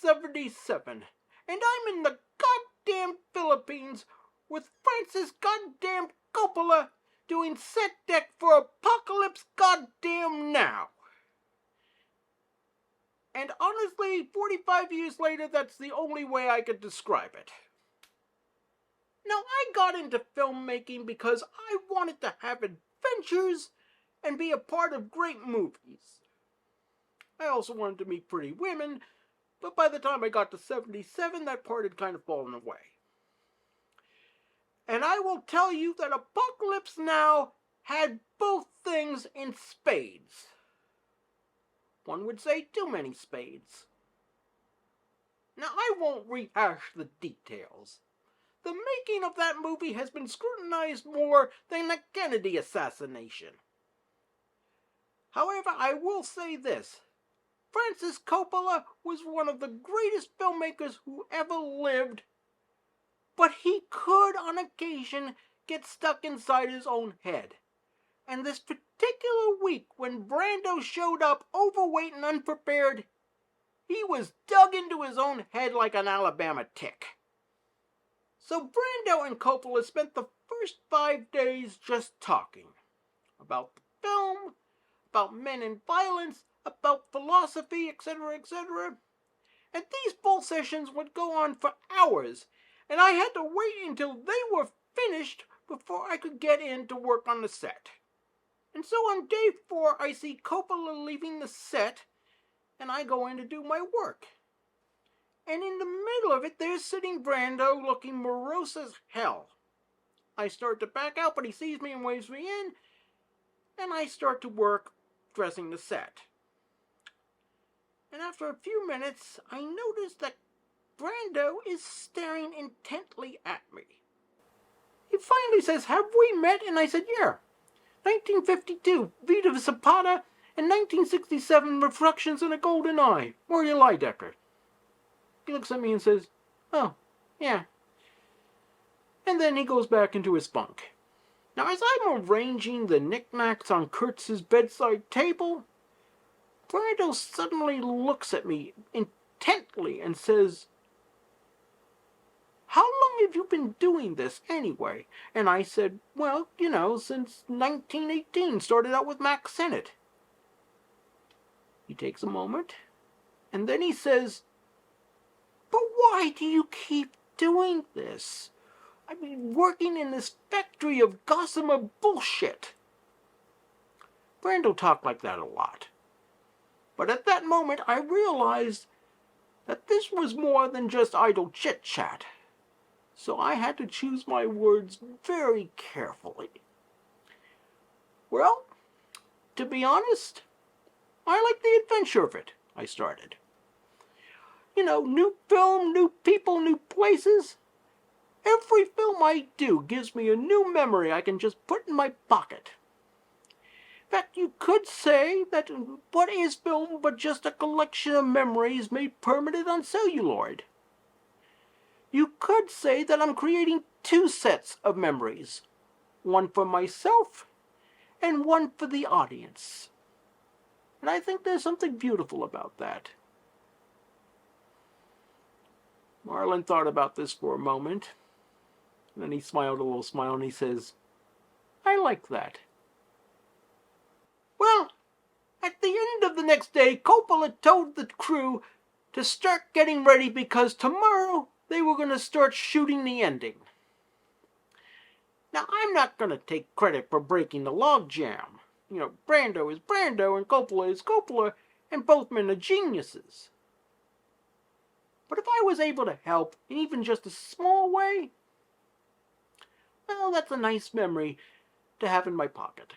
1977, and I'm in the goddamn Philippines with Francis goddamn Coppola doing set deck for Apocalypse goddamn Now. And honestly, 45 years later, that's the only way I could describe it. Now, I got into filmmaking because I wanted to have adventures and be a part of great movies. I also wanted to meet pretty women, but by the time I got to 77, that part had kind of fallen away. And I will tell you that Apocalypse Now had both things in spades. One would say too many spades. Now, I won't rehash the details. The making of that movie has been scrutinized more than the Kennedy assassination. However, I will say this. Francis Coppola was one of the greatest filmmakers who ever lived, but he could, on occasion, get stuck inside his own head. And this particular week, when Brando showed up overweight and unprepared, he was dug into his own head like an Alabama tick. So Brando and Coppola spent the first 5 days just talking about the film, about men and violence, about philosophy, etc., etc. And these full sessions would go on for hours, and I had to wait until they were finished before I could get in to work on the set. And so on day 4, I see Coppola leaving the set, and I go in to do my work. And in the middle of it, there's sitting Brando looking morose as hell. I start to back out, but he sees me and waves me in, and I start to work dressing the set. And after a few minutes, I notice that Brando is staring intently at me. He finally says, "Have we met?" And I said, "Yeah. 1952, Vita Zapata, and 1967, Reflections in a Golden Eye, Marty Lydecker." He looks at me and says, "Oh, yeah." And then he goes back into his bunk. Now, as I'm arranging the knickknacks on Kurtz's bedside table, Brando suddenly looks at me intently and says, "How long have you been doing this anyway?" And I said, "Well, since 1918, started out with Mack Sennett." He takes a moment, and then he says, "But why do you keep doing this? I mean, working in this factory of gossamer bullshit." Brando talked like that a lot. But at that moment, I realized that this was more than just idle chit-chat. So I had to choose my words very carefully. "Well, to be honest, I like the adventure of it," I started. New film, new people, new places. Every film I do gives me a new memory I can just put in my pocket. In fact, you could say that what is film but just a collection of memories made permanent on celluloid? You could say that I'm creating 2 sets of memories, one for myself and one for the audience. And I think there's something beautiful about that. Marlon thought about this for a moment. And then he smiled a little smile and he says, "I like that." Well, at the end of the next day, Coppola told the crew to start getting ready because tomorrow they were going to start shooting the ending. Now, I'm not going to take credit for breaking the logjam. Brando is Brando and Coppola is Coppola, and both men are geniuses. But if I was able to help in even just a small way, well, that's a nice memory to have in my pocket.